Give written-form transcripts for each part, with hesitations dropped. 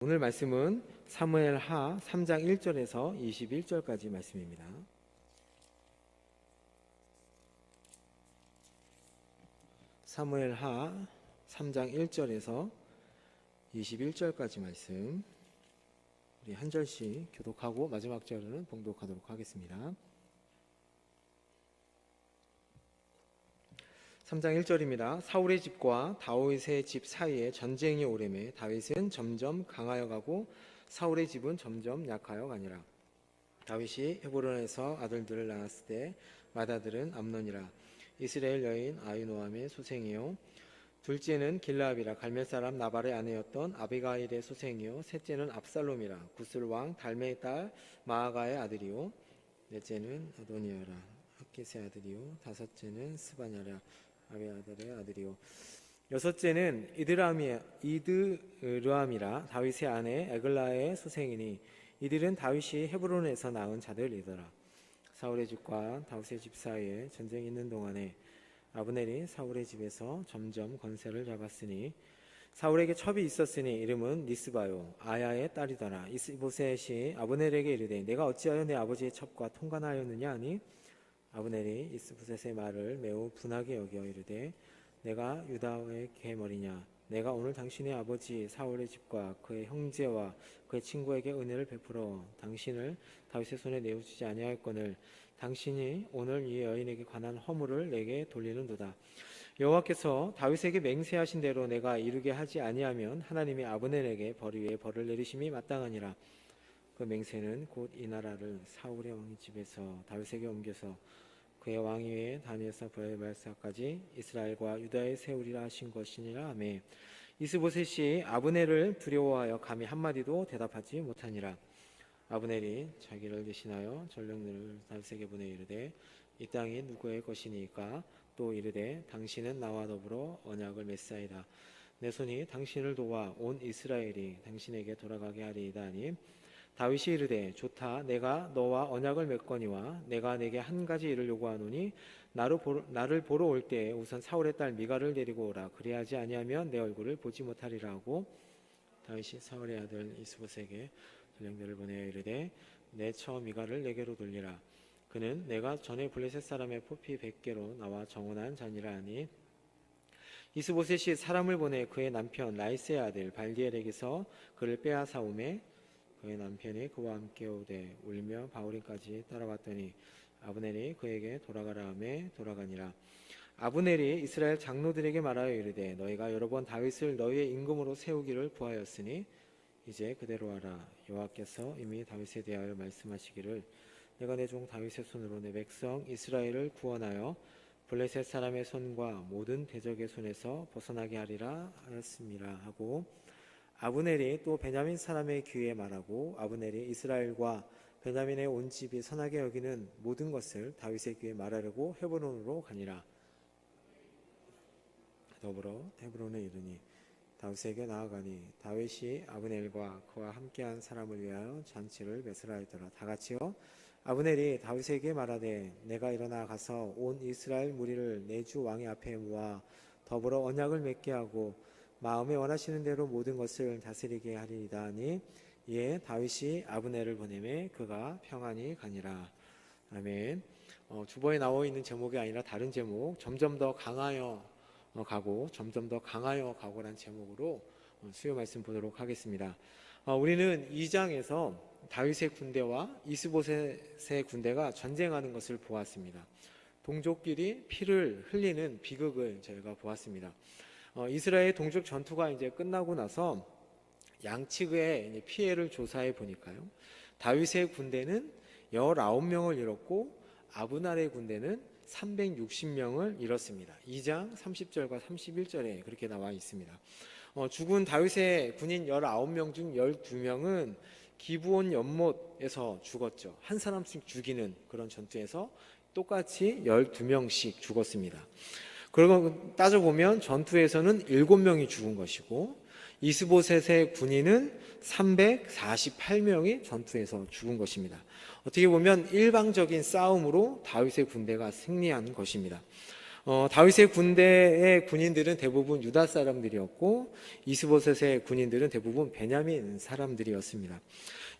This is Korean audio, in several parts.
오늘 말씀은 사무엘하 3장 1절에서 21절까지 말씀입니다. 사무엘하 3장 1절에서 21절까지 말씀, 우리 한 절씩 교독하고 마지막 절은 봉독하도록 하겠습니다. 3장 1절입니다. 사울의 집과 다윗의 집 사이에 전쟁이 오르매 다윗은 점점 강하여 가고 사울의 집은 점점 약하여 가니라. 다윗이 헤브론에서 아들들을 낳았을 때 맏아들은 암논이라. 이스라엘 여인 아히노함의 소생이요 둘째는 길라압이라. 갈멜 사람 나발의 아내였던 아비가일의 소생이요 셋째는 압살롬이라. 구슬 왕 달메의 딸 마아가의 아들이요 넷째는 아도니아라. 학기스의 아들이요 다섯째는 스바냐라. 아비아들의 아들이요 여섯째는 이드르암이라. 다윗의 아내 에글라의 소생이니 이들은 다윗이 헤브론에서 낳은 자들이더라. 사울의 집과 다윗의 집 사이에 전쟁이 있는 동안에 아브넬이 사울의 집에서 점점 권세를 잡았으니 사울에게 첩이 있었으니 이름은 리스바요 아야의 딸이더라. 이스보셋이 아브넬에게 이르되 내가 어찌하여 내 아버지의 첩과 통관하였느냐 하니 아브넬이 이스보셋의 말을 매우 분하게 여겨 이르되 내가 유다의 계머리냐. 내가 오늘 당신의 아버지 사울의 집과 그의 형제와 그의 친구에게 은혜를 베풀어 당신을 다윗의 손에 내어주지 아니하였거늘 당신이 오늘 이 여인에게 관한 허물을 내게 돌리는도다. 여호와께서 다윗에게 맹세하신 대로 내가 이루게 하지 아니하면 하나님이 아브넬에게 벌 위에 벌을 내리심이 마땅하니라. 그 맹세는 곧 이 나라를 사울의 왕의 집에서 다윗에게 옮겨서 그의 왕위에 다니엘서 브엘발사까지 이스라엘과 유다에 세우리라 하신 것이니라 하매 이스보셋이 아브넬을 두려워하여 감히 한마디도 대답하지 못하니라. 아브넬이 자기를 대신하여 전령들을 다윗에게 보내 이르되 이 땅이 누구의 것이니까. 또 이르되 당신은 나와 더불어 언약을 맺사이다. 내 손이 당신을 도와 온 이스라엘이 당신에게 돌아가게 하리이다 하니 다윗이 이르되 좋다. 내가 너와 언약을 맺거니와 내가 내게 한 가지 일을 요구하노니 나를 보러 올 때에 우선 사울의 딸 미갈을 데리고 오라. 그리하지 아니하면 내 얼굴을 보지 못하리라 하고 다윗이 사울의 아들 이스보셋에게 전령들을 보내어 이르되 내 처 미갈을 내게로 돌리라. 그는 내가 전에 블레셋 사람의 포피 100개로 나와 정원한 자니라 하니 이스보셋이 사람을 보내 그의 남편 라이스의 아들 발디엘에게서 그를 빼앗아오매 그의 남편이 그와 함께 오되 울며 바울인까지 따라왔더니 아브넬이 그에게 돌아가라 하매 돌아가니라. 아브넬이 이스라엘 장로들에게 말하여 이르되 너희가 여러 번 다윗을 너희의 임금으로 세우기를 구하였으니 이제 그대로 하라. 여호와께서 이미 다윗에 대하여 말씀하시기를 내가 내 종 다윗의 손으로 내 백성 이스라엘을 구원하여 블레셋 사람의 손과 모든 대적의 손에서 벗어나게 하리라 하였습니다 하고 아브넬이 또 베냐민 사람의 귀에 말하고 아브넬이 이스라엘과 베냐민의 온 집이 선하게 여기는 모든 것을 다윗의 귀에 말하려고 헤브론으로 가니라. 더불어 헤브론에 이르니 다윗에게 나아가니 다윗이 아브넬과 그와 함께한 사람을 위하여 잔치를 베풀하였더라. 다 같이요. 아브넬이 다윗에게 말하되 내가 일어나 가서 온 이스라엘 무리를 내 주 왕의 앞에 모아 더불어 언약을 맺게 하고 마음에 원하시는 대로 모든 것을 다스리게 하리이다 하니 이에 다윗이 아브넬을 보내매 그가 평안히 가니라. 아멘. 주보에 나와 있는 제목이 아니라 다른 제목, 점점 더 강하여 가고 점점 더 강하여 가고란 제목으로 수요 말씀 보도록 하겠습니다. 우리는 2장에서 다윗의 군대와 이스보셋의 군대가 전쟁하는 것을 보았습니다. 동족끼리 피를 흘리는 비극을 저희가 보았습니다. 이스라엘 동족 전투가 이제 끝나고 나서 양측의 피해를 조사해 보니까요. 다윗의 군대는 19명을 잃었고 아브넬의 군대는 360명을 잃었습니다. 2장 30절과 31절에 그렇게 나와 있습니다. 죽은 다윗의 군인 19명 중 12명은 기브온 연못에서 죽었죠. 한 사람씩 죽이는 그런 전투에서 똑같이 12명씩 죽었습니다. 그리고 따져보면 전투에서는 7명이 죽은 것이고 이스보셋의 군인은 348명이 전투에서 죽은 것입니다. 어떻게 보면 일방적인 싸움으로 다윗의 군대가 승리한 것입니다. 다윗의 군대의 군인들은 대부분 유다 사람들이었고 이스보셋의 군인들은 대부분 베냐민 사람들이었습니다.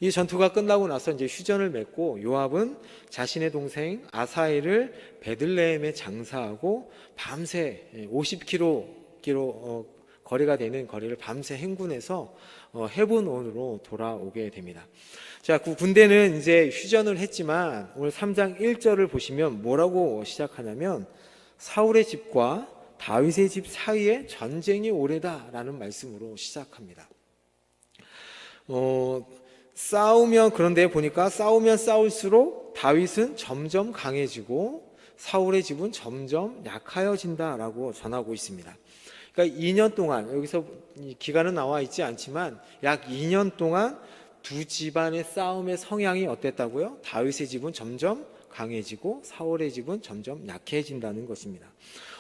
이 전투가 끝나고 나서 이제 휴전을 맺고 요압은 자신의 동생 아사엘을 베들레헴에 장사하고 밤새 50km 거리가 되는 거리를 밤새 행군해서 헤브론으로 돌아오게 됩니다. 자, 그 군대는 이제 휴전을 했지만 오늘 3장 1절을 보시면 뭐라고 시작하냐면 사울의 집과 다윗의 집 사이에 전쟁이 오래다라는 말씀으로 시작합니다. 그런데 보니까 싸우면 싸울수록 다윗은 점점 강해지고 사울의 집은 점점 약하여진다라고 전하고 있습니다. 그러니까 2년 동안, 여기서 기간은 나와 있지 않지만 약 2년 동안 두 집안의 싸움의 성향이 어땠다고요? 다윗의 집은 점점 강해지고 사울의 집은 점점 약해진다는 것입니다.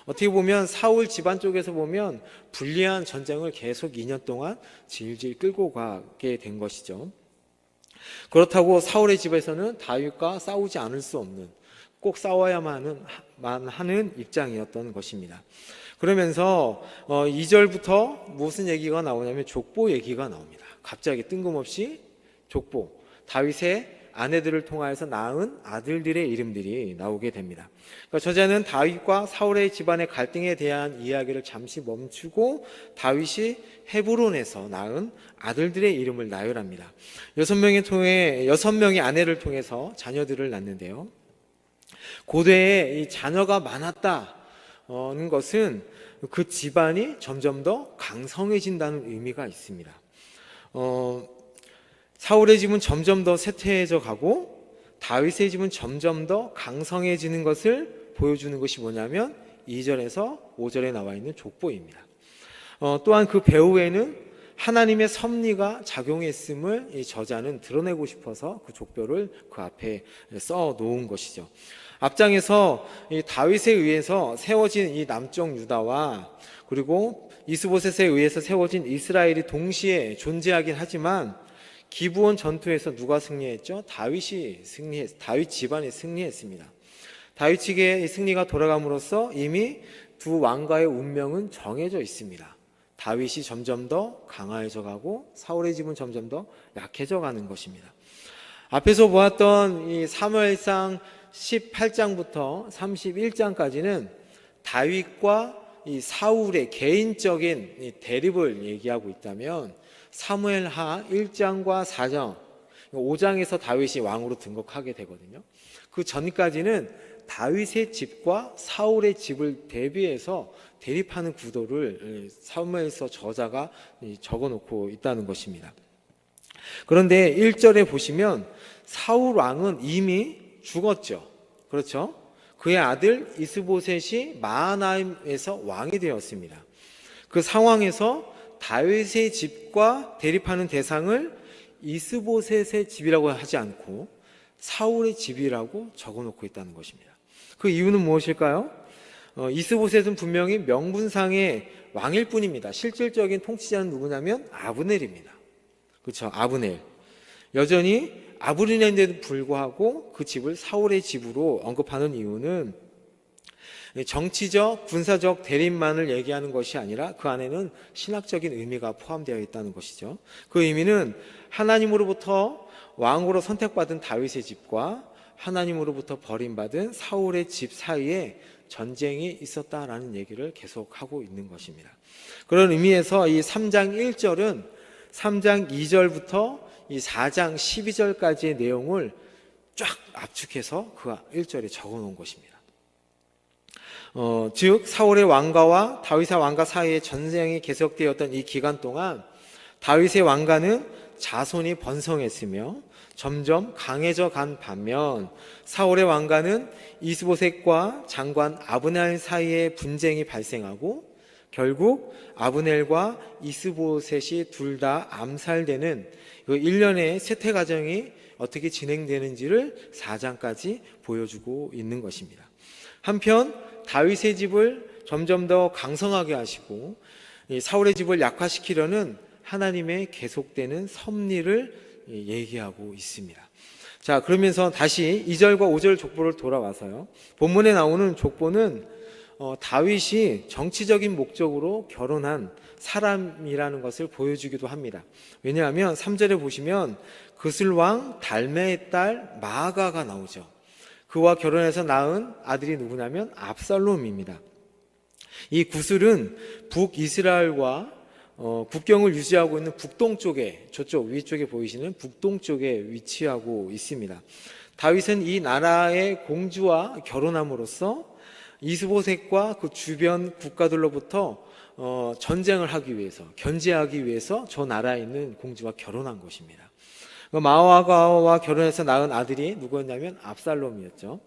어떻게 보면 사울 집안 쪽에서 보면 불리한 전쟁을 계속 2년 동안 질질 끌고 가게 된 것이죠. 그렇다고 사울의 집에서는 다윗과 싸우지 않을 수 없는, 꼭 싸워야만 하는 입장이었던 것입니다. 그러면서 2절부터 무슨 얘기가 나오냐면 족보 얘기가 나옵니다. 갑자기 뜬금없이 족보, 다윗의 아내들을 통하여서 낳은 아들들의 이름들이 나오게 됩니다. 그러니까 저자는 다윗과 사울의 집안의 갈등에 대한 이야기를 잠시 멈추고 다윗이 헤브론에서 낳은 아들들의 이름을 나열합니다. 6명의 아내를 통해서 자녀들을 낳는데요. 고대에 이 자녀가 많았다는 것은 그 집안이 점점 더 강성해진다는 의미가 있습니다. 사울의 집은 점점 더 쇠퇴해져 가고 다윗의 집은 점점 더 강성해지는 것을 보여주는 것이 뭐냐면 2절에서 5절에 나와 있는 족보입니다. 또한 그 배후에는 하나님의 섭리가 작용했음을 이 저자는 드러내고 싶어서 그 족보를 그 앞에 써 놓은 것이죠. 앞장에서 이 다윗에 의해서 세워진 이 남쪽 유다와 그리고 이스보셋에 의해서 세워진 이스라엘이 동시에 존재하긴 하지만 기브온 전투에서 누가 승리했죠? 다윗 집안이 승리했습니다. 다윗에게 승리가 돌아감으로써 이미 두 왕가의 운명은 정해져 있습니다. 다윗이 점점 더 강화해져 가고 사울의 집은 점점 더 약해져 가는 것입니다. 앞에서 보았던 이 사무엘상 18장부터 31장까지는 다윗과 이 사울의 개인적인 이 대립을 얘기하고 있다면 사무엘하 1장과 4장, 5장에서 다윗이 왕으로 등극하게 되거든요. 그 전까지는 다윗의 집과 사울의 집을 대비해서 대립하는 구도를 사무엘서 저자가 적어놓고 있다는 것입니다. 그런데 1절에 보시면 사울 왕은 이미 죽었죠. 그렇죠? 그의 아들 이스보셋이 마하나임에서 왕이 되었습니다. 그 상황에서 다윗의 집과 대립하는 대상을 이스보셋의 집이라고 하지 않고 사울의 집이라고 적어놓고 있다는 것입니다. 그 이유는 무엇일까요? 이스보셋은 분명히 명분상의 왕일 뿐입니다. 실질적인 통치자는 누구냐면 아브넬입니다. 그렇죠? 아브넬. 여전히 아브넬인데도 불구하고 그 집을 사울의 집으로 언급하는 이유는 정치적, 군사적 대립만을 얘기하는 것이 아니라 그 안에는 신학적인 의미가 포함되어 있다는 것이죠. 그 의미는 하나님으로부터 왕으로 선택받은 다윗의 집과 하나님으로부터 버림받은 사울의 집 사이에 전쟁이 있었다라는 얘기를 계속하고 있는 것입니다. 그런 의미에서 이 3장 1절은 3장 2절부터 이 4장 12절까지의 내용을 쫙 압축해서 그 1절에 적어 놓은 것입니다. 즉 사울의 왕가와 다윗의 왕가 사이에 전쟁이 계속되었던 이 기간 동안 다윗의 왕가는 자손이 번성했으며 점점 강해져 간 반면 사울의 왕가는 이스보셋과 장관 아브넬 사이에 분쟁이 발생하고 결국 아브넬과 이스보셋이 둘 다 암살되는 그 일련의 쇠퇴 과정이 어떻게 진행되는지를 4장까지 보여주고 있는 것입니다. 한편 다윗의 집을 점점 더 강성하게 하시고 사울의 집을 약화시키려는 하나님의 계속되는 섭리를 얘기하고 있습니다. 자, 그러면서 다시 2절과 5절 족보를 돌아와서요. 본문에 나오는 족보는 다윗이 정치적인 목적으로 결혼한 사람이라는 것을 보여주기도 합니다. 왜냐하면 3절에 보시면 그슬왕 달메의 딸 마아가가 나오죠. 그와 결혼해서 낳은 아들이 누구냐면 압살롬입니다. 이 구슬은 북이스라엘과 국경을 유지하고 있는 북동쪽에, 저쪽 위쪽에 보이시는 북동쪽에 위치하고 있습니다. 다윗은 이 나라의 공주와 결혼함으로써 이스보셋과 그 주변 국가들로부터 전쟁을 하기 위해서, 견제하기 위해서 저 나라에 있는 공주와 결혼한 것입니다. 마아가와 결혼해서 낳은 아들이 누구였냐면 압살롬이었죠.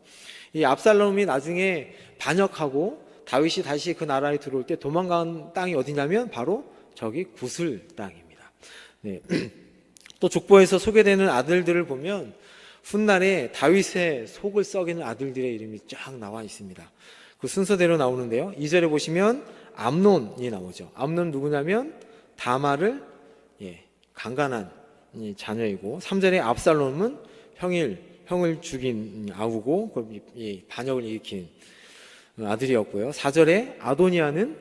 이 압살롬이 나중에 반역하고 다윗이 다시 그 나라에 들어올 때 도망간 땅이 어디냐면 바로 저기 구슬 땅입니다. 네. 또 족보에서 소개되는 아들들을 보면 훗날에 다윗의 속을 썩이는 아들들의 이름이 쫙 나와 있습니다. 그 순서대로 나오는데요. 2절에 보시면 암논이 나오죠. 암논 누구냐면 다말을 강간한 자녀이고, 3절에 압살롬은 형을 죽인 아우고 반역을 일으킨 아들이었고요. 4절에 아도니아는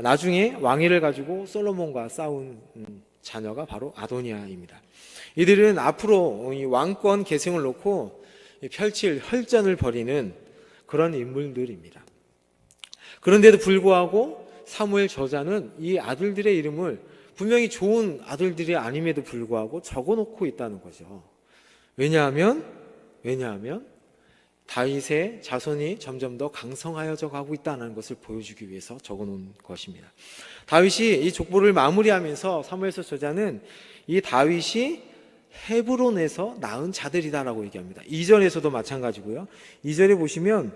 나중에 왕위를 가지고 솔로몬과 싸운 자녀가 바로 아도니아입니다. 이들은 앞으로 이 왕권 계승을 놓고 펼칠 혈전을 벌이는 그런 인물들입니다. 그런데도 불구하고 사무엘 저자는 이 아들들의 이름을 분명히 좋은 아들들이 아님에도 불구하고 적어놓고 있다는 거죠. 왜냐하면 다윗의 자손이 점점 더 강성하여져 가고 있다는 것을 보여주기 위해서 적어놓은 것입니다. 다윗이 이 족보를 마무리하면서 사무엘서 저자는 이 다윗이 헤브론에서 낳은 자들이다라고 얘기합니다. 2절에서도 마찬가지고요. 2절에 보시면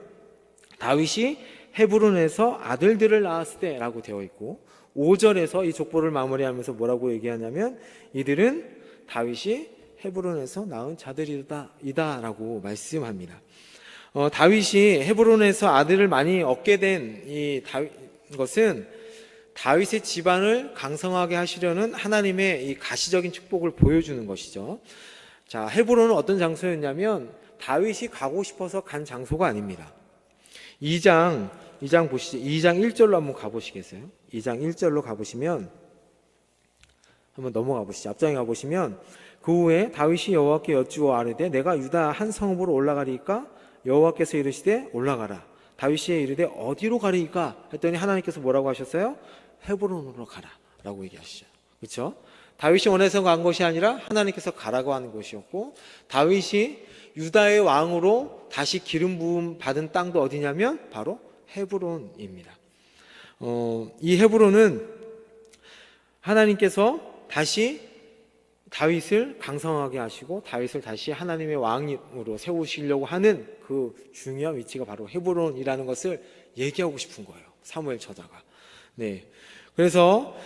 다윗이 헤브론에서 아들들을 낳았을 때라고 되어 있고, 5절에서 이 족보를 마무리하면서 뭐라고 얘기하냐면 이들은 다윗이 헤브론에서 낳은 자들이다라고 말씀합니다. 다윗이 헤브론에서 아들을 많이 얻게 된 것은 다윗의 집안을 강성하게 하시려는 하나님의 이 가시적인 축복을 보여주는 것이죠. 자, 헤브론은 어떤 장소였냐면 다윗이 가고 싶어서 간 장소가 아닙니다. 2장 보시죠. 2장 1절로 한번 가보시겠어요? 2장 1절로 가보시면, 한번 넘어가 보시죠. 앞장에 가보시면, 그 후에 다윗이 여호와께 여쭈어 아뢰되 내가 유다 한 성읍으로 올라가리까? 여호와께서 이르시되 올라가라. 다윗이 이르되 어디로 가리까? 했더니 하나님께서 뭐라고 하셨어요? 헤브론으로 가라 라고 얘기하시죠. 그렇죠? 다윗이 원해서 간 것이 아니라 하나님께서 가라고 하는 것이었고, 다윗이 유다의 왕으로 다시 기름 부음 받은 땅도 어디냐면 바로 헤브론입니다. 이 헤브론은 하나님께서 다시 다윗을 강성하게 하시고 다윗을 다시 하나님의 왕으로 세우시려고 하는 그 중요한 위치가 바로 헤브론이라는 것을 얘기하고 싶은 거예요, 사무엘 저자가. 네. 그래서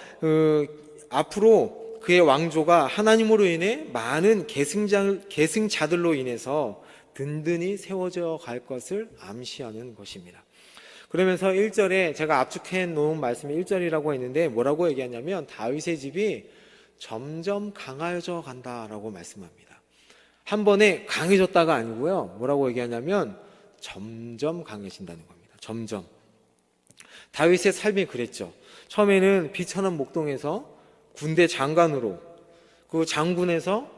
앞으로 그의 왕조가 하나님으로 인해 많은 계승자들로 인해서 든든히 세워져 갈 것을 암시하는 것입니다. 그러면서 1절에 제가 압축해 놓은 말씀이 1절이라고 했는데 뭐라고 얘기하냐면 다윗의 집이 점점 강해져 간다라고 말씀합니다. 한 번에 강해졌다가 아니고요. 뭐라고 얘기하냐면 점점 강해진다는 겁니다. 점점. 다윗의 삶이 그랬죠. 처음에는 비천한 목동에서 군대 장관으로, 그 장군에서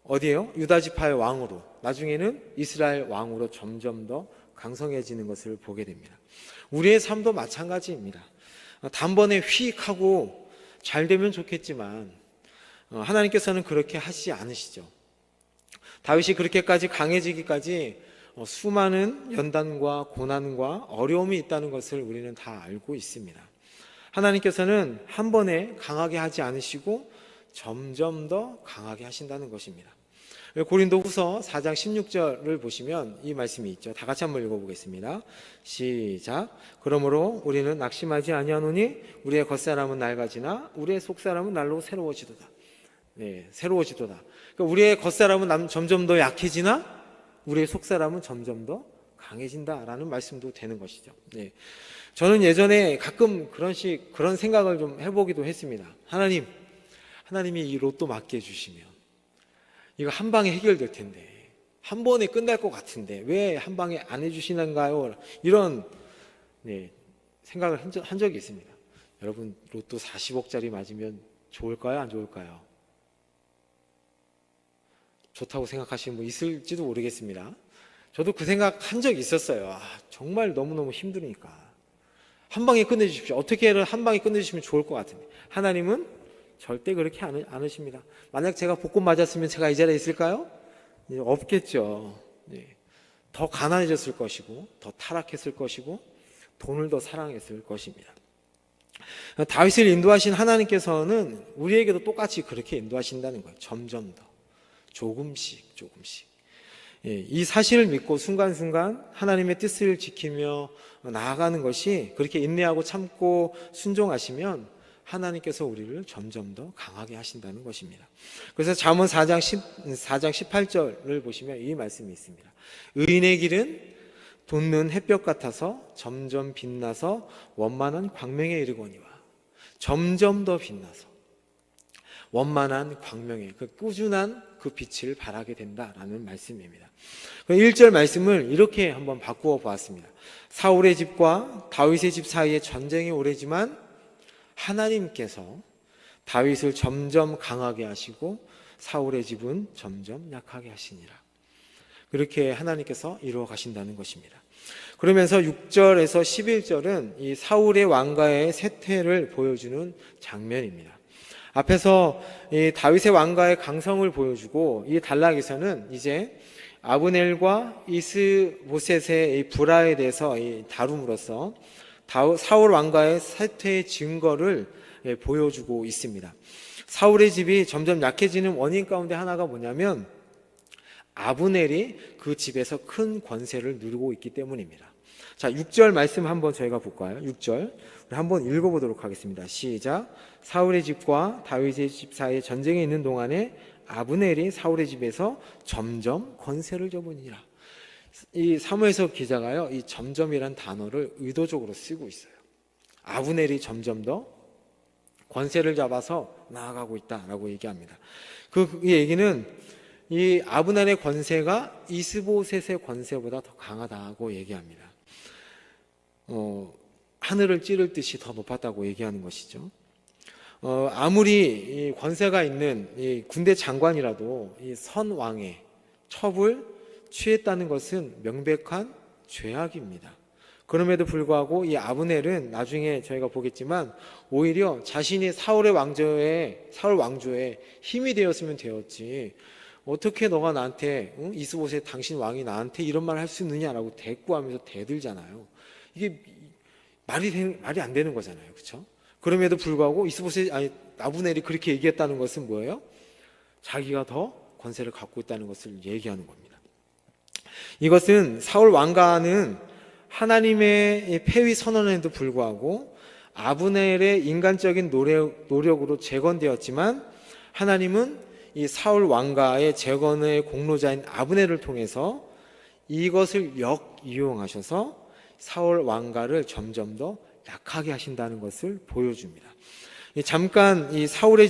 어디에요? 유다 지파의 왕으로, 나중에는 이스라엘 왕으로 점점 더 강성해지는 것을 보게 됩니다. 우리의 삶도 마찬가지입니다. 단번에 휙 하고 잘 되면 좋겠지만 하나님께서는 그렇게 하시지 않으시죠. 다윗이 그렇게까지 강해지기까지 수많은 연단과 고난과 어려움이 있다는 것을 우리는 다 알고 있습니다. 하나님께서는 한 번에 강하게 하지 않으시고 점점 더 강하게 하신다는 것입니다. 고린도후서 4장 16절을 보시면 이 말씀이 있죠. 다 같이 한번 읽어보겠습니다. 시작. 그러므로 우리는 낙심하지 아니하노니 우리의 겉사람은 낡아지나 우리의 속사람은 날로 새로워지도다. 네, 새로워지도다. 그러니까 우리의 겉사람은 점점 더 약해지나 우리의 속사람은 점점 더 강해진다라는 말씀도 되는 것이죠. 네. 저는 예전에 가끔 그런 생각을 좀 해보기도 했습니다. 하나님이 이 로또 맞게 해주시면 이거 한 방에 해결될 텐데, 한 번에 끝날 것 같은데 왜 한 방에 안 해주시는가요? 이런 생각을 한 적이 있습니다. 여러분, 로또 40억짜리 맞으면 좋을까요? 안 좋을까요? 좋다고 생각하시는 분 있을지도 모르겠습니다. 저도 그 생각 한 적이 있었어요. 정말 너무너무 힘드니까 한 방에 끝내주십시오. 어떻게든 한 방에 끝내주시면 좋을 것 같은데 하나님은 절대 그렇게 않으십니다. 만약 제가 복권 맞았으면 제가 이 자리에 있을까요? 없겠죠. 더 가난해졌을 것이고 더 타락했을 것이고 돈을 더 사랑했을 것입니다. 다윗을 인도하신 하나님께서는 우리에게도 똑같이 그렇게 인도하신다는 거예요. 점점 더 조금씩. 이 사실을 믿고 순간순간 하나님의 뜻을 지키며 나아가는 것이, 그렇게 인내하고 참고 순종하시면 하나님께서 우리를 점점 더 강하게 하신다는 것입니다. 그래서 잠언 4장 18절을 보시면 이 말씀이 있습니다. 의인의 길은 돋는 햇볕 같아서 점점 빛나서 원만한 광명에 이르거니와. 점점 더 빛나서 원만한 광명에, 그 꾸준한 그 빛을 발하게 된다라는 말씀입니다. 1절 말씀을 이렇게 한번 바꾸어 보았습니다. 사울의 집과 다윗의 집 사이에 전쟁이 오래지만 하나님께서 다윗을 점점 강하게 하시고 사울의 집은 점점 약하게 하시니라. 그렇게 하나님께서 이루어 가신다는 것입니다. 그러면서 6절에서 11절은 이 사울의 왕가의 쇠퇴를 보여주는 장면입니다. 앞에서 이 다윗의 왕가의 강성을 보여주고, 이 단락에서는 이제 아브넬과 이스보셋의 이 불화에 대해서 다룸으로써 사울 왕가의 쇠퇴의 증거를 보여주고 있습니다. 사울의 집이 점점 약해지는 원인 가운데 하나가 뭐냐면 아브넬이 그 집에서 큰 권세를 누리고 있기 때문입니다. 자, 6절 말씀 한번 저희가 볼까요? 6절 우리 한번 읽어보도록 하겠습니다. 시작. 사울의 집과 다윗의 집 사이에 전쟁이 있는 동안에 아브넬이 사울의 집에서 점점 권세를 잡으니라. 이 사무엘서 기자가요, 이 점점이란 단어를 의도적으로 쓰고 있어요. 아브넬이 점점 더 권세를 잡아서 나아가고 있다라고 얘기합니다. 이 얘기는 이 아브넬의 권세가 이스보셋의 권세보다 더 강하다고 얘기합니다. 하늘을 찌를 듯이 더 높았다고 얘기하는 것이죠. 아무리 이 권세가 있는 이 군대 장관이라도 이 선왕의 첩을 취했다는 것은 명백한 죄악입니다. 그럼에도 불구하고 이 아브넬은 나중에 저희가 보겠지만 오히려 자신이 사울 왕조의 힘이 되었으면 되었지, 어떻게 너가 나한테, 이스보셋 당신 왕이 나한테 이런 말 할 수 있느냐라고 대꾸하면서 대들잖아요. 이게 말이 안 되는 거잖아요. 그렇죠? 그럼에도 불구하고 아브넬이 그렇게 얘기했다는 것은 뭐예요? 자기가 더 권세를 갖고 있다는 것을 얘기하는 겁니다. 이것은 사울 왕가는 하나님의 폐위 선언에도 불구하고 아브넬의 인간적인 노력으로 재건되었지만, 하나님은 이 사울 왕가의 재건의 공로자인 아브넬을 통해서 이것을 역이용하셔서 사울 왕가를 점점 더 약하게 하신다는 것을 보여줍니다. 잠깐 이 사울의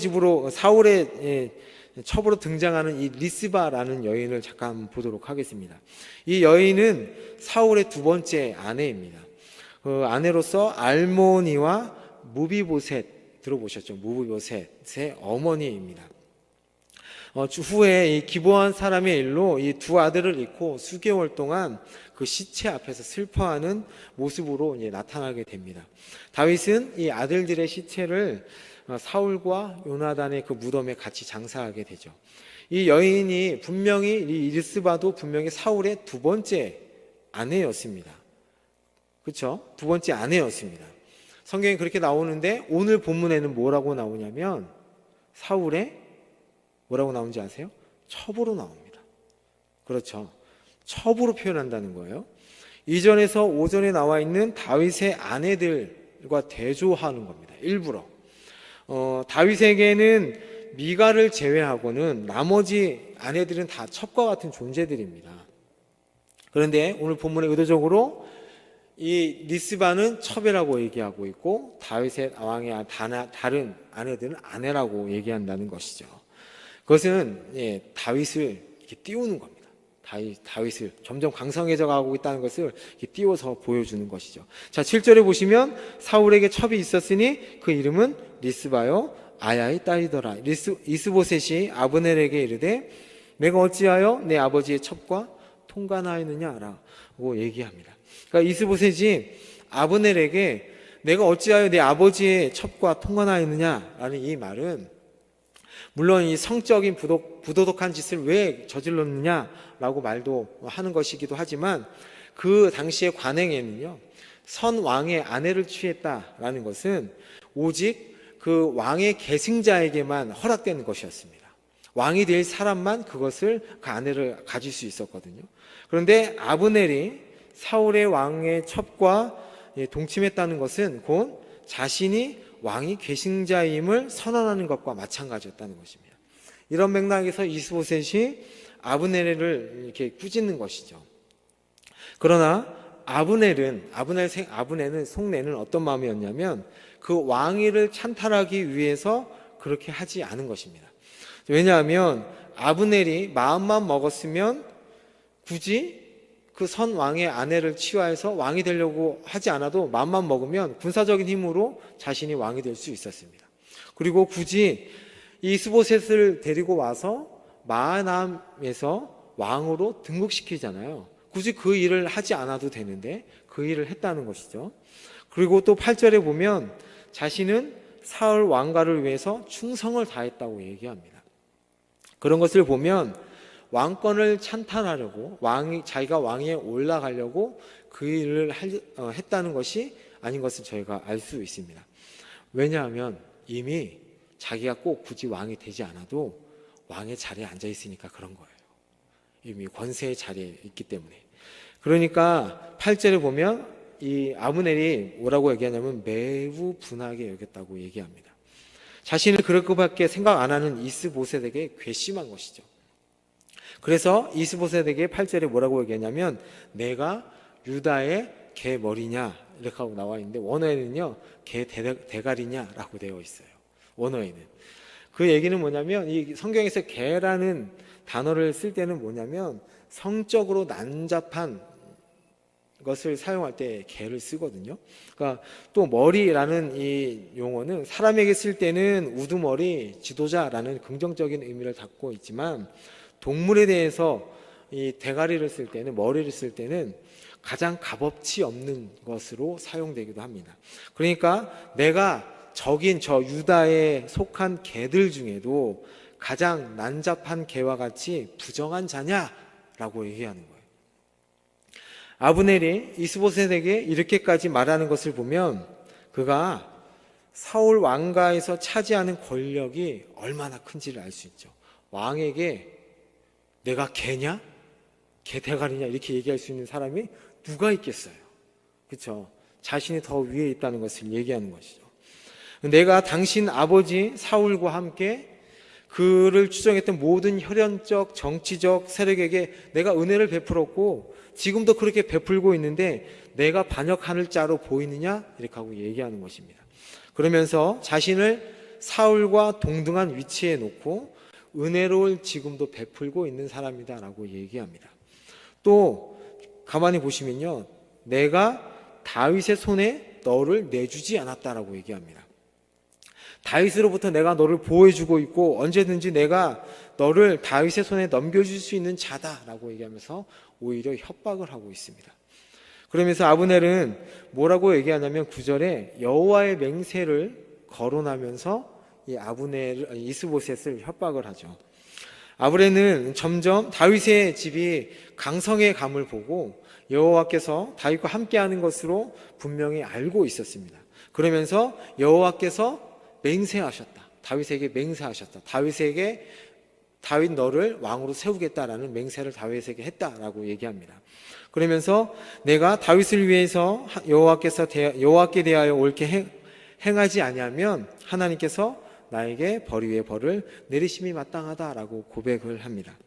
첩으로 등장하는 이 리스바라는 여인을 잠깐 보도록 하겠습니다. 이 여인은 사울의 두 번째 아내입니다. 그 아내로서 알모니와 무비보셋 들어보셨죠? 무비보셋의 어머니입니다. 후에 이 기브온 사람의 일로 이 두 아들을 잃고 수개월 동안 그 시체 앞에서 슬퍼하는 모습으로 나타나게 됩니다. 다윗은 이 아들들의 시체를 사울과 요나단의 그 무덤에 같이 장사하게 되죠. 이 여인이 분명히, 이 리스바도 분명히 사울의 두 번째 아내였습니다. 그렇죠? 두 번째 아내였습니다. 성경에 그렇게 나오는데 오늘 본문에는 뭐라고 나오냐면 사울의 뭐라고 나오는지 아세요? 첩으로 나옵니다. 그렇죠? 첩으로 표현한다는 거예요. 이전에서 오전에 나와 있는 다윗의 아내들과 대조하는 겁니다. 일부러. 다윗에게는 미가를 제외하고는 나머지 아내들은 다 첩과 같은 존재들입니다. 그런데 오늘 본문에 의도적으로 이 리스바는 첩이라고 얘기하고 있고 다윗의 왕의 다른 아내들은 아내라고 얘기한다는 것이죠. 그것은 다윗을 이렇게 띄우는 겁니다. 다윗을 점점 강성해져 가고 있다는 것을 이렇게 띄워서 보여주는 것이죠. 자, 7절에 보시면 사울에게 첩이 있었으니 그 이름은 리스바요 아야의 딸이더라. 이스보셋이 아브넬에게 이르되 내가 어찌하여 내 아버지의 첩과 통관하였느냐라고 얘기합니다. 그러니까 이스보셋이 아브넬에게 내가 어찌하여 내 아버지의 첩과 통관하였느냐라는 이 말은 물론 이 성적인 부도덕한 짓을 왜 저질렀느냐라고 말도 하는 것이기도 하지만 그 당시의 관행에는요, 선 왕의 아내를 취했다라는 것은 오직 그 왕의 계승자에게만 허락되는 것이었습니다. 왕이 될 사람만 그것을 그 아내를 가질 수 있었거든요. 그런데 아브넬이 사울의 왕의 첩과 동침했다는 것은 곧 자신이 왕이 계승자임을 선언하는 것과 마찬가지였다는 것입니다. 이런 맥락에서 이스보셋이 아브넬을 이렇게 꾸짖는 것이죠. 그러나 아브넬은 속내는 어떤 마음이었냐면 그 왕위를 찬탈하기 위해서 그렇게 하지 않은 것입니다. 왜냐하면 아브넬이 마음만 먹었으면 굳이 그 선 왕의 아내를 취하해서 왕이 되려고 하지 않아도 마음만 먹으면 군사적인 힘으로 자신이 왕이 될 수 있었습니다. 그리고 굳이 이스보셋을 데리고 와서 마하나임에서 왕으로 등극시키잖아요. 굳이 그 일을 하지 않아도 되는데 그 일을 했다는 것이죠. 그리고 또 8절에 보면 자신은 사울 왕가를 위해서 충성을 다했다고 얘기합니다. 그런 것을 보면 왕권을 찬탈하려고 자기가 왕위에 올라가려고 그 일을 했다는 것이 아닌 것을 저희가 알 수 있습니다. 왜냐하면 이미 자기가 꼭 굳이 왕이 되지 않아도 왕의 자리에 앉아 있으니까 그런 거예요. 이미 권세의 자리에 있기 때문에. 그러니까 8절에 보면 이 아브넬이 뭐라고 얘기하냐면 매우 분하게 여겼다고 얘기합니다. 자신을 그럴 것밖에 생각 안 하는 이스보셋에게 괘씸한 것이죠. 그래서 이스보셋에게 8절에 뭐라고 얘기하냐면 내가 유다의 개 머리냐 이렇게 하고 나와 있는데 원어에는요 개 대가리냐라고 되어 있어요. 원어에는. 그 얘기는 뭐냐면 이 성경에서 개라는 단어를 쓸 때는 뭐냐면 성적으로 난잡한 것을 사용할 때 개를 쓰거든요. 그러니까 또 머리라는 이 용어는 사람에게 쓸 때는 우두머리, 지도자라는 긍정적인 의미를 갖고 있지만 동물에 대해서 이 대가리를 쓸 때는 머리를 쓸 때는 가장 값어치 없는 것으로 사용되기도 합니다. 그러니까 내가 적인 저 유다에 속한 개들 중에도 가장 난잡한 개와 같이 부정한 자냐라고 얘기하는 거예요. 아브넬이 이스보셋에게 이렇게까지 말하는 것을 보면 그가 사울 왕가에서 차지하는 권력이 얼마나 큰지를 알 수 있죠. 왕에게 내가 개냐? 개 대가리냐? 이렇게 얘기할 수 있는 사람이 누가 있겠어요? 그렇죠? 자신이 더 위에 있다는 것을 얘기하는 것이죠. 내가 당신 아버지 사울과 함께 그를 추종했던 모든 혈연적, 정치적 세력에게 내가 은혜를 베풀었고 지금도 그렇게 베풀고 있는데 내가 반역할 자로 보이느냐? 이렇게 하고 얘기하는 것입니다. 그러면서 자신을 사울과 동등한 위치에 놓고 은혜로울 지금도 베풀고 있는 사람이다 라고 얘기합니다. 또 가만히 보시면요 내가 다윗의 손에 너를 내주지 않았다라고 얘기합니다. 다윗으로부터 내가 너를 보호해주고 있고 언제든지 내가 너를 다윗의 손에 넘겨줄 수 있는 자다라고 얘기하면서 오히려 협박을 하고 있습니다. 그러면서 아브넬은 뭐라고 얘기하냐면 9절에 여호와의 맹세를 거론하면서 이 이스보셋을 협박을 하죠. 아브넬은 점점 다윗의 집이 강성의 감을 보고 여호와께서 다윗과 함께하는 것으로 분명히 알고 있었습니다. 그러면서 여호와께서 맹세하셨다. 다윗에게 맹세하셨다. 다윗 너를 왕으로 세우겠다라는 맹세를 다윗에게 했다라고 얘기합니다. 그러면서 내가 다윗을 위해서 여호와께 대하여 옳게 행하지 아니하면 하나님께서 나에게 벌 위에 벌을 내리심이 마땅하다라고 고백을 합니다.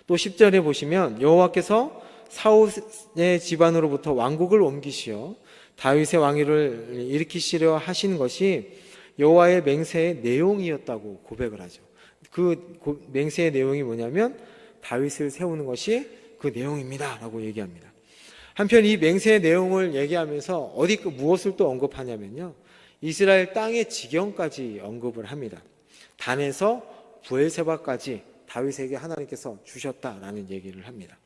또 10절에 보시면 여호와께서 사울의 집안으로부터 왕국을 옮기시어 다윗의 왕위를 일으키시려 하신 것이 여호와의 맹세의 내용이었다고 고백을 하죠. 그 맹세의 내용이 뭐냐면 다윗을 세우는 것이 그 내용입니다 라고 얘기합니다. 한편 이 맹세의 내용을 얘기하면서 무엇을 또 언급하냐면요, 이스라엘 땅의 지경까지 언급을 합니다. 단에서 브엘세바까지 다윗에게 하나님께서 주셨다라는 얘기를 합니다.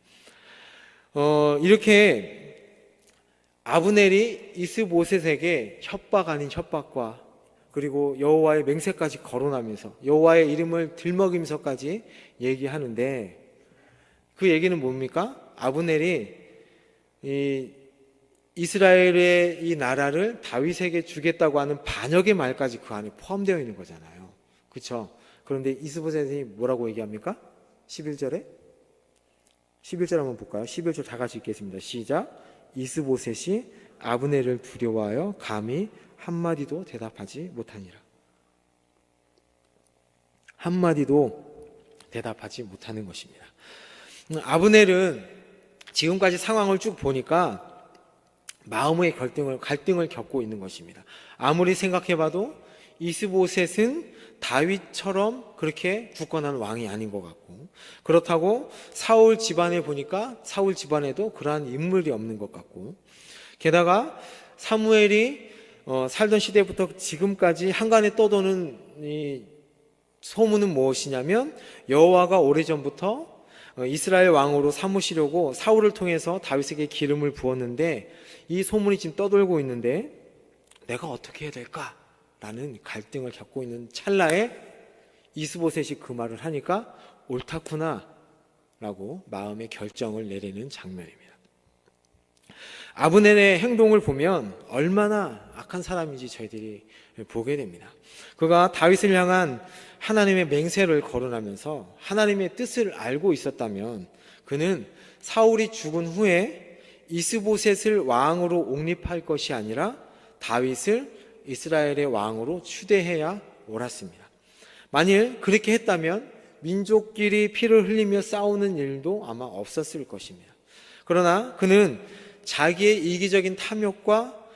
이렇게 아브넬이 이스보셋에게 협박 아닌 협박과 그리고 여호와의 맹세까지 거론하면서 여호와의 이름을 들먹이면서까지 얘기하는데, 그 얘기는 뭡니까? 아브넬이 이 이스라엘의 이 나라를 다윗에게 주겠다고 하는 반역의 말까지 그 안에 포함되어 있는 거잖아요. 그렇죠? 그런데 이스보셋이 뭐라고 얘기합니까? 11절 한번 볼까요? 11절 다 같이 읽겠습니다. 시작. 이스보셋이 아브넬을 두려워하여 감히 한마디도 대답하지 못하니라. 한마디도 대답하지 못하는 것입니다. 아브넬은 지금까지 상황을 쭉 보니까 마음의 갈등을 겪고 있는 것입니다. 아무리 생각해봐도 이스보셋은 다윗처럼 그렇게 굳건한 왕이 아닌 것 같고, 그렇다고 사울 집안에 보니까 사울 집안에도 그러한 인물이 없는 것 같고, 게다가 사무엘이 살던 시대부터 지금까지 한간에 떠도는 이 소문은 무엇이냐면, 여호와가 오래전부터 이스라엘 왕으로 삼으시려고 사울을 통해서 다윗에게 기름을 부었는데, 이 소문이 지금 떠돌고 있는데 내가 어떻게 해야 될까? 라는 갈등을 겪고 있는 찰나에 이스보셋이 그 말을 하니까 옳다구나 라고 마음의 결정을 내리는 장면입니다. 아브넬의 행동을 보면 얼마나 악한 사람인지 저희들이 보게 됩니다. 그가 다윗을 향한 하나님의 맹세를 거론하면서 하나님의 뜻을 알고 있었다면, 그는 사울이 죽은 후에 이스보셋을 왕으로 옹립할 것이 아니라 다윗을 이스라엘의 왕으로 추대해야 옳았습니다. 만일 그렇게 했다면 민족끼리 피를 흘리며 싸우는 일도 아마 없었을 것입니다. 그러나 그는 자기의 이기적인 탐욕과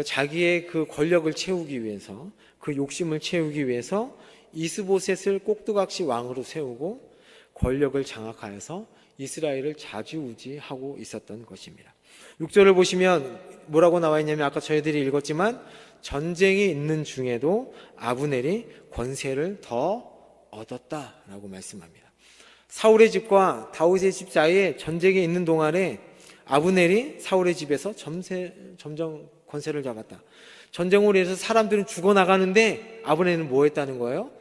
자기의 그 권력을 채우기 위해서, 그 욕심을 채우기 위해서 이스보셋을 꼭두각시 왕으로 세우고 권력을 장악하여서 이스라엘을 좌지우지하고 있었던 것입니다. 6절을 보시면 뭐라고 나와 있냐면, 아까 저희들이 읽었지만 전쟁이 있는 중에도 아브넬이 권세를 더 얻었다라고 말씀합니다. 사울의 집과 다윗의 집 사이에 전쟁이 있는 동안에 아브넬이 사울의 집에서 점점 권세를 잡았다. 전쟁으로 인해서 사람들은 죽어나가는데 아브넬은 뭐 했다는 거예요?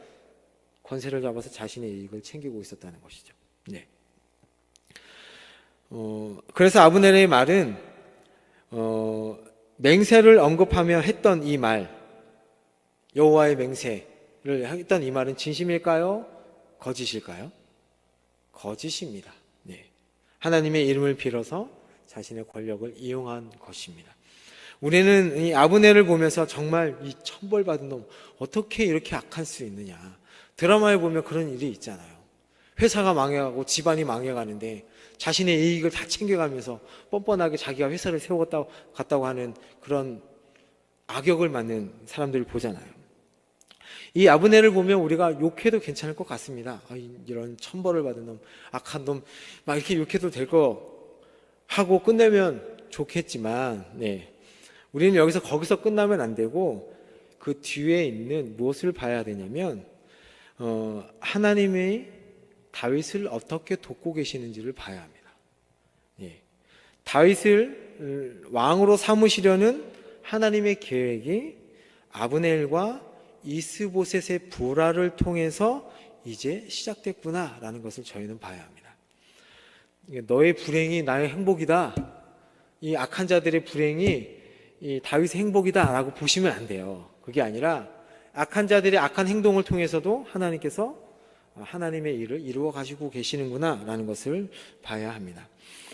권세를 잡아서 자신의 이익을 챙기고 있었다는 것이죠. 네. 그래서 아브넬의 말은 맹세를 언급하며 했던 이 말, 여호와의 맹세를 했던 이 말은 진심일까요? 거짓일까요? 거짓입니다. 네. 하나님의 이름을 빌어서 자신의 권력을 이용한 것입니다. 우리는 이 아브넬을 보면서 정말 이 천벌받은 놈, 어떻게 이렇게 악할 수 있느냐. 드라마에 보면 그런 일이 있잖아요. 회사가 망해가고 집안이 망해가는데 자신의 이익을 다 챙겨가면서 뻔뻔하게 자기가 회사를 세웠다고 하는 그런 악역을 맡는 사람들을 보잖아요. 이 아브넬을 보면 우리가 욕해도 괜찮을 것 같습니다. 이런 천벌을 받은 놈, 악한 놈, 막 이렇게 욕해도 될 거 하고 끝내면 좋겠지만, 네. 우리는 거기서 끝나면 안 되고 그 뒤에 있는 무엇을 봐야 되냐면, 하나님의 다윗을 어떻게 돕고 계시는지를 봐야 합니다. 예. 다윗을 왕으로 삼으시려는 하나님의 계획이 아브넬과 이스보셋의 불화를 통해서 이제 시작됐구나라는 것을 저희는 봐야 합니다. 너의 불행이 나의 행복이다. 이 악한 자들의 불행이 이 다윗의 행복이다라고 보시면 안 돼요. 그게 아니라 악한 자들의 악한 행동을 통해서도 하나님께서 하나님의 일을 이루어 가시고 계시는구나 라는 것을 봐야 합니다.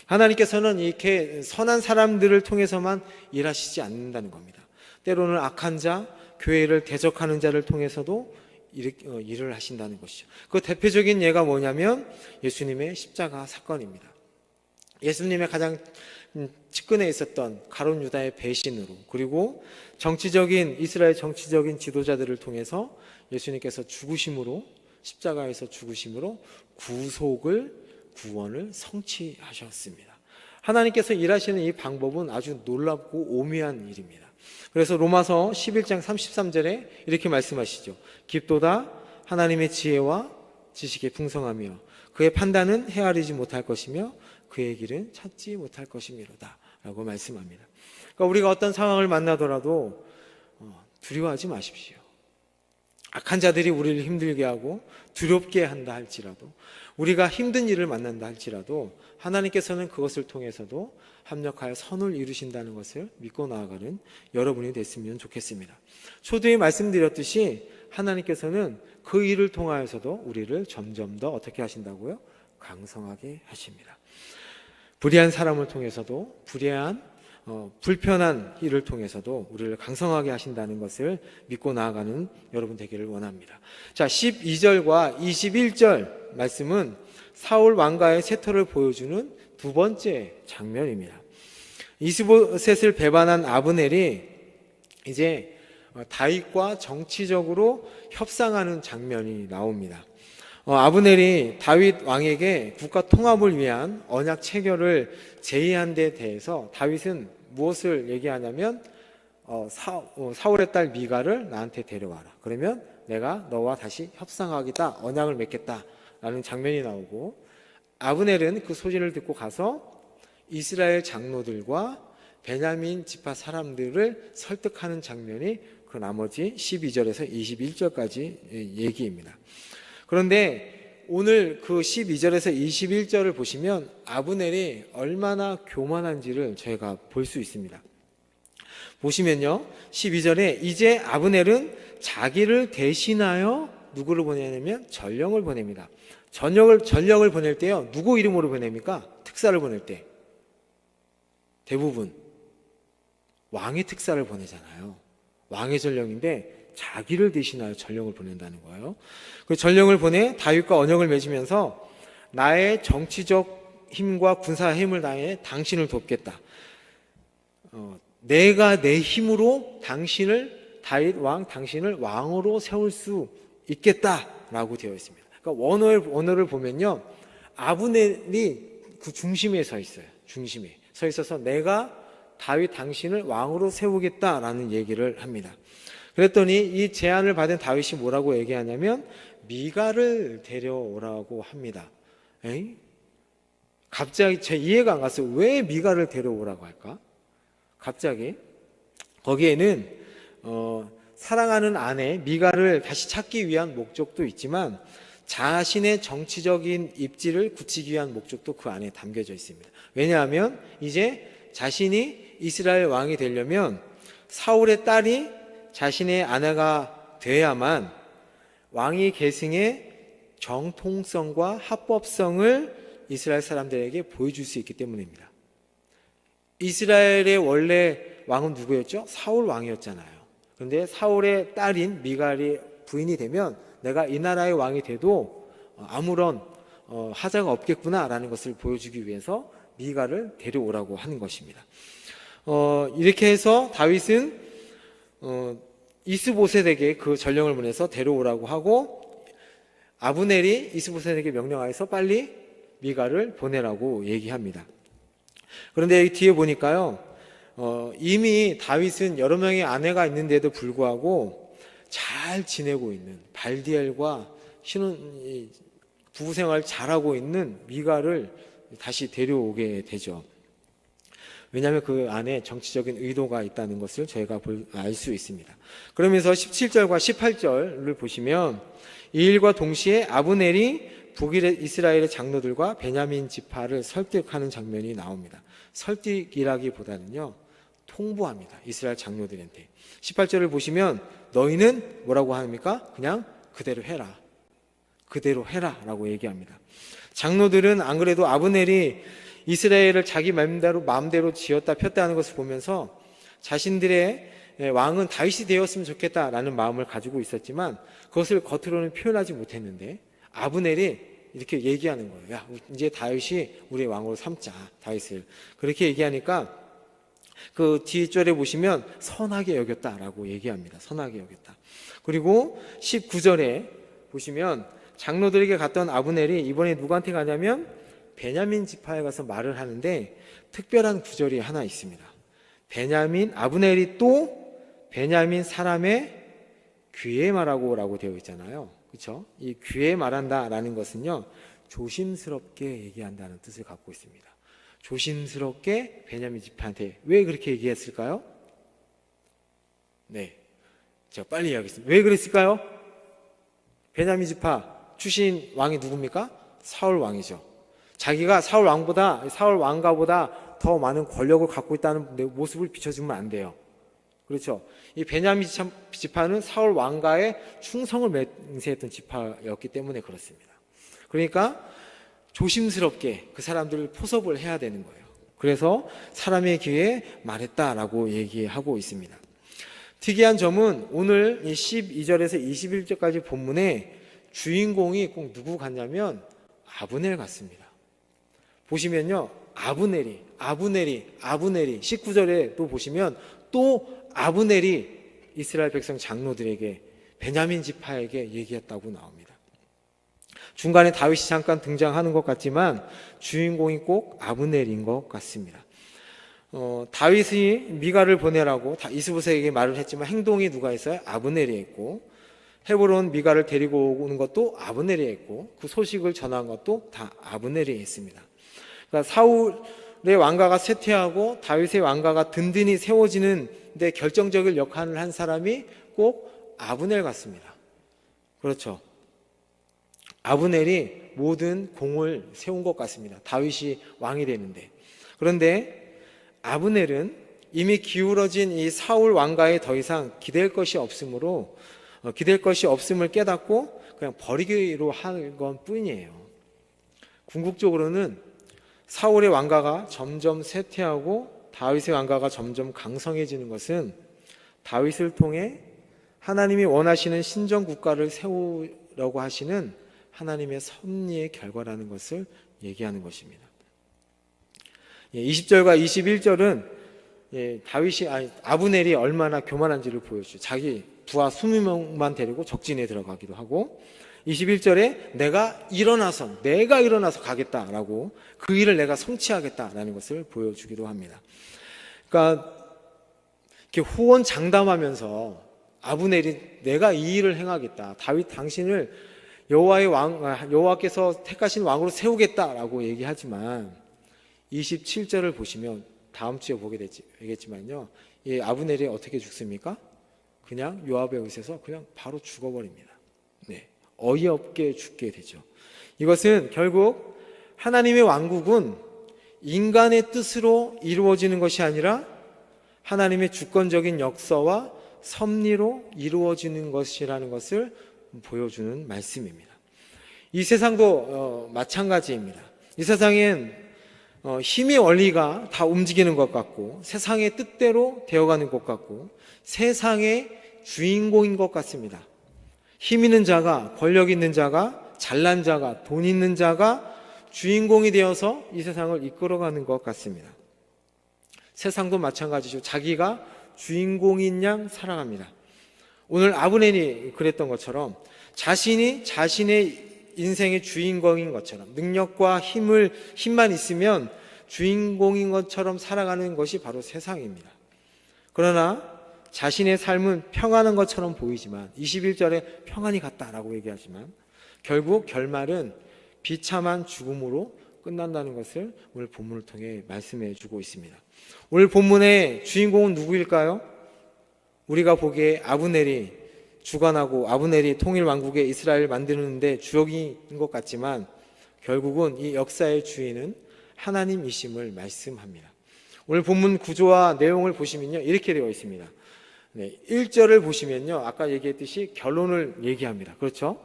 하나님께서는 이렇게 선한 사람들을 통해서만 일하시지 않는다는 겁니다. 때로는 악한 자, 교회를 대적하는 자를 통해서도 일을 하신다는 것이죠. 그 대표적인 예가 뭐냐면 예수님의 십자가 사건입니다. 예수님의 가장 측근에 있었던 가룟 유다의 배신으로, 그리고 이스라엘 정치적인 지도자들을 통해서 예수님께서 죽으심으로, 십자가에서 죽으심으로 구속을 구원을 성취하셨습니다. 하나님께서 일하시는 이 방법은 아주 놀랍고 오묘한 일입니다. 그래서 로마서 11장 33절에 이렇게 말씀하시죠. 깊도다 하나님의 지혜와 지식의 풍성하며 그의 판단은 헤아리지 못할 것이며 그의 길은 찾지 못할 것이미로다 라고 말씀합니다. 그러니까 우리가 어떤 상황을 만나더라도 두려워하지 마십시오. 악한 자들이 우리를 힘들게 하고 두렵게 한다 할지라도, 우리가 힘든 일을 만난다 할지라도 하나님께서는 그것을 통해서도 합력하여 선을 이루신다는 것을 믿고 나아가는 여러분이 됐으면 좋겠습니다. 초두에 말씀드렸듯이 하나님께서는 그 일을 통하여서도 우리를 점점 더 어떻게 하신다고요? 강성하게 하십니다. 불의한 사람을 통해서도, 불편한 일을 통해서도 우리를 강성하게 하신다는 것을 믿고 나아가는 여러분 되기를 원합니다. 자, 12절과 21절 말씀은 사울 왕가의 세토를 보여주는 두 번째 장면입니다. 이스보셋을 배반한 아브넬이 이제 다윗과 정치적으로 협상하는 장면이 나옵니다. 아브넬이 다윗 왕에게 국가 통합을 위한 언약 체결을 제의한 데 대해서 다윗은 무엇을 얘기하냐면 사울의 딸 미가를 나한테 데려와라. 그러면 내가 너와 다시 협상하겠다, 언약을 맺겠다라는 장면이 나오고, 아브넬은 그 소식을 듣고 가서 이스라엘 장로들과 베냐민 지파 사람들을 설득하는 장면이 그 나머지 12절에서 21절까지 얘기입니다. 그런데 오늘 그 12절에서 21절을 보시면 아브넬이 얼마나 교만한지를 저희가 볼 수 있습니다. 보시면요, 12절에 이제 아브넬은 자기를 대신하여 누구를 보내냐면 전령을 보냅니다. 전령을 보낼 때요, 누구 이름으로 보냅니까? 특사를 보낼 때 대부분 왕의 특사를 보내잖아요. 왕의 전령인데 자기를 대신하여 전령을 보낸다는 거예요. 그 전령을 보내 다윗과 언약을 맺으면서 나의 정치적 힘과 군사 힘을 다해 당신을 돕겠다. 내가 내 힘으로 다윗 왕 당신을 왕으로 세울 수 있겠다라고 되어 있습니다. 그러니까 원어를 보면요, 아브넬이 그 중심에 서 있어요. 중심에 서 있어서 내가 다윗 당신을 왕으로 세우겠다라는 얘기를 합니다. 그랬더니 이 제안을 받은 다윗이 뭐라고 얘기하냐면 미가를 데려오라고 합니다. 갑자기 제 이해가 안 갔어요. 왜 미가를 데려오라고 할까? 갑자기 거기에는 사랑하는 아내 미가를 다시 찾기 위한 목적도 있지만 자신의 정치적인 입지를 굳히기 위한 목적도 그 안에 담겨져 있습니다. 왜냐하면 이제 자신이 이스라엘 왕이 되려면 사울의 딸이 자신의 아내가 돼야만 왕위 계승의 정통성과 합법성을 이스라엘 사람들에게 보여줄 수 있기 때문입니다. 이스라엘의 원래 왕은 누구였죠? 사울 왕이었잖아요. 그런데 사울의 딸인 미갈이 부인이 되면 내가 이 나라의 왕이 돼도 아무런 하자가 없겠구나라는 것을 보여주기 위해서 미갈을 데려오라고 하는 것입니다. 이렇게 해서 다윗은 이스보셋에게 그 전령을 보내서 데려오라고 하고, 아브넬이 이스보셋에게 명령하여서 빨리 미갈을 보내라고 얘기합니다. 그런데 여기 뒤에 보니까요, 이미 다윗은 여러 명의 아내가 있는데도 불구하고 잘 지내고 있는 발디엘과 부부생활 잘하고 있는 미갈을 다시 데려오게 되죠. 왜냐하면 그 안에 정치적인 의도가 있다는 것을 저희가 알 수 있습니다. 그러면서 17절과 18절을 보시면 이 일과 동시에 아브넬이 북이스라엘의 장로들과 베냐민 지파를 설득하는 장면이 나옵니다. 설득이라기보다는요, 통보합니다. 이스라엘 장로들한테. 18절을 보시면 너희는 뭐라고 합니까? 그냥 그대로 해라. 그대로 해라 라고 얘기합니다. 장로들은 안 그래도 아브넬이 이스라엘을 자기 마음대로 지었다 폈다 하는 것을 보면서 자신들의 왕은 다윗이 되었으면 좋겠다라는 마음을 가지고 있었지만 그것을 겉으로는 표현하지 못했는데 아브넬이 이렇게 얘기하는 거예요. 야, 이제 다윗이 우리의 왕으로 삼자, 다윗을. 그렇게 얘기하니까 그 뒤절에 보시면 선하게 여겼다라고 얘기합니다. 선하게 여겼다. 그리고 19절에 보시면 장로들에게 갔던 아브넬이 이번에 누구한테 가냐면 베냐민 지파에 가서 말을 하는데 특별한 구절이 하나 있습니다. 아브넬이 또 베냐민 사람의 귀에 말하고라고 되어 있잖아요. 그렇죠? 이 귀에 말한다라는 것은요, 조심스럽게 얘기한다는 뜻을 갖고 있습니다. 조심스럽게 베냐민 지파한테 왜 그렇게 얘기했을까요? 네, 제가 빨리 이야기하겠습니다. 왜 그랬을까요? 베냐민 지파 출신 왕이 누굽니까? 사울 왕이죠. 자기가 사울 왕가보다 더 많은 권력을 갖고 있다는 모습을 비춰주면 안 돼요. 그렇죠? 이 베냐민 지파는 사울 왕가에 충성을 맹세했던 지파였기 때문에 그렇습니다. 그러니까 조심스럽게 그 사람들을 포섭을 해야 되는 거예요. 그래서 사람의 귀에 말했다라고 얘기하고 있습니다. 특이한 점은 오늘 12절에서 21절까지 본문에 주인공이 꼭 누구 같냐면 아브넬 같습니다. 보시면요, 아브넬이 19절에 또 보시면 또 아브넬이 이스라엘 백성 장로들에게 베냐민 지파에게 얘기했다고 나옵니다. 중간에 다윗이 잠깐 등장하는 것 같지만 주인공이 꼭 아브넬인 것 같습니다. 다윗이 미가를 보내라고 이스보셋에게 말을 했지만 행동이 누가 했어요? 아브넬이 했고, 헤브론 미가를 데리고 오는 것도 아브넬이 했고, 그 소식을 전한 것도 다 아브넬이 했습니다. 그러니까 사울의 왕가가 쇠퇴하고 다윗의 왕가가 든든히 세워지는 데 결정적인 역할을 한 사람이 꼭 아브넬 같습니다. 그렇죠? 아브넬이 모든 공을 세운 것 같습니다. 다윗이 왕이 되는데. 그런데 아브넬은 이미 기울어진 이 사울 왕가에 더 이상 기댈 것이 없음을 깨닫고 그냥 버리기로 한 것 뿐이에요. 궁극적으로는 사울의 왕가가 점점 쇠퇴하고 다윗의 왕가가 점점 강성해지는 것은 다윗을 통해 하나님이 원하시는 신정 국가를 세우려고 하시는 하나님의 섭리의 결과라는 것을 얘기하는 것입니다. 20절과 21절은 아브넬이 얼마나 교만한지를 보여주죠. 자기 부하 20명만 데리고 적진에 들어가기도 하고, 21절에 내가 일어나서 가겠다라고, 그 일을 내가 성취하겠다라는 것을 보여주기도 합니다. 그러니까 이렇게 호언장담하면서 아브넬이 내가 이 일을 행하겠다, 다윗 당신을 여호와께서 택하신 왕으로 세우겠다라고 얘기하지만 27절을 보시면 다음 주에 보게 되겠지만요, 이 아브넬이 어떻게 죽습니까? 그냥 요압의 의에서 그냥 바로 죽어버립니다. 네, 어이없게 죽게 되죠. 이것은 결국 하나님의 왕국은 인간의 뜻으로 이루어지는 것이 아니라 하나님의 주권적인 역사와 섭리로 이루어지는 것이라는 것을 보여주는 말씀입니다. 이 세상도 마찬가지입니다. 이 세상엔 힘의 원리가 다 움직이는 것 같고, 세상의 뜻대로 되어가는 것 같고, 세상의 주인공인 것 같습니다. 힘 있는 자가, 권력 있는 자가, 잘난 자가, 돈 있는 자가 주인공이 되어서 이 세상을 이끌어가는 것 같습니다. 세상도 마찬가지죠. 자기가 주인공인 양 살아갑니다. 오늘 아브넬이 그랬던 것처럼 자신이 자신의 인생의 주인공인 것처럼, 능력과 힘만 있으면 주인공인 것처럼 살아가는 것이 바로 세상입니다. 그러나 자신의 삶은 평안한 것처럼 보이지만, 21절에 평안이 같다라고 얘기하지만 결국 결말은 비참한 죽음으로 끝난다는 것을 오늘 본문을 통해 말씀해 주고 있습니다. 오늘 본문의 주인공은 누구일까요? 우리가 보기에 아브넬이 주관하고 아브넬이 통일 왕국의 이스라엘을 만드는데 주역인 것 같지만 결국은 이 역사의 주인은 하나님이심을 말씀합니다. 오늘 본문 구조와 내용을 보시면요, 이렇게 되어 있습니다. 1절을 보시면요, 아까 얘기했듯이 결론을 얘기합니다. 그렇죠?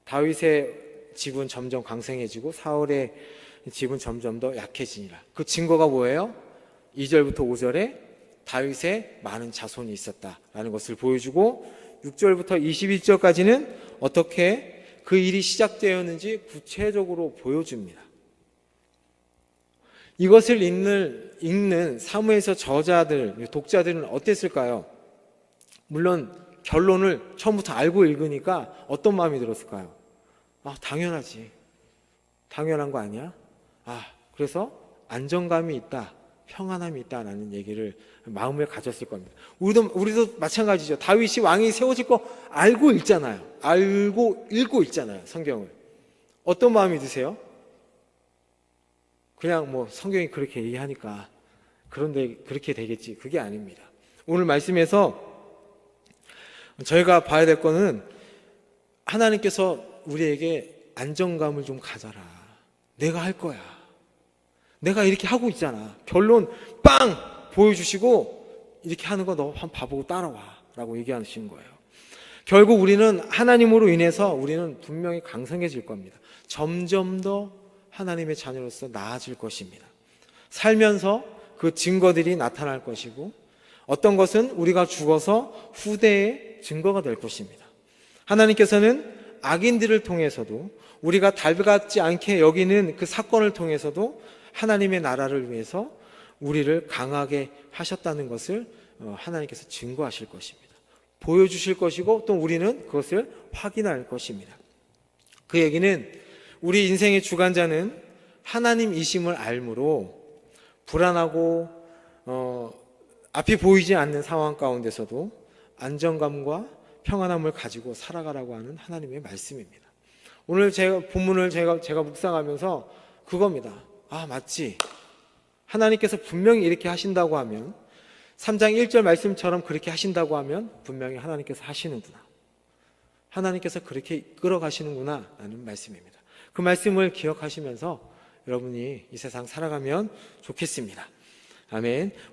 다윗의 집은 점점 강성해지고 사울의 집은 점점 더 약해지니라. 그 증거가 뭐예요? 2절부터 5절에 다윗의 많은 자손이 있었다라는 것을 보여주고, 6절부터 21절까지는 어떻게 그 일이 시작되었는지 구체적으로 보여줍니다. 이것을 읽는 사무엘서 저자들, 독자들은 어땠을까요? 물론 결론을 처음부터 알고 읽으니까 어떤 마음이 들었을까요? 당연하지. 당연한 거 아니야? 그래서 안정감이 있다, 평안함이 있다라는 얘기를 마음에 가졌을 겁니다. 우리도 마찬가지죠. 다윗이 왕이 세워질 거 알고 읽잖아요. 알고 읽고 있잖아요, 성경을. 어떤 마음이 드세요? 그냥 뭐 성경이 그렇게 얘기하니까 그런데 그렇게 되겠지. 그게 아닙니다. 오늘 말씀에서 저희가 봐야 될 거는 하나님께서 우리에게 안정감을 좀 가져라. 내가 할 거야. 내가 이렇게 하고 있잖아. 결론 빵 보여주시고 이렇게 하는 거 너 한번 봐보고 따라와 라고 얘기하시는 거예요. 결국 우리는 하나님으로 인해서 우리는 분명히 강성해질 겁니다. 점점 더 하나님의 자녀로서 나아질 것입니다. 살면서 그 증거들이 나타날 것이고, 어떤 것은 우리가 죽어서 후대의 증거가 될 것입니다. 하나님께서는 악인들을 통해서도, 우리가 달갑지 않게 여기는 그 사건을 통해서도 하나님의 나라를 위해서 우리를 강하게 하셨다는 것을 하나님께서 증거하실 것입니다. 보여주실 것이고, 또 우리는 그것을 확인할 것입니다. 그 얘기는 우리 인생의 주관자는 하나님이심을 알므로 불안하고 앞이 보이지 않는 상황 가운데서도 안정감과 평안함을 가지고 살아가라고 하는 하나님의 말씀입니다. 오늘 본문을 제가 묵상하면서 그겁니다. 맞지. 하나님께서 분명히 이렇게 하신다고 하면, 3장 1절 말씀처럼 그렇게 하신다고 하면 분명히 하나님께서 하시는구나. 하나님께서 그렇게 이끌어 가시는구나 라는 말씀입니다. 그 말씀을 기억하시면서 여러분이 이 세상 살아가면 좋겠습니다. 아멘.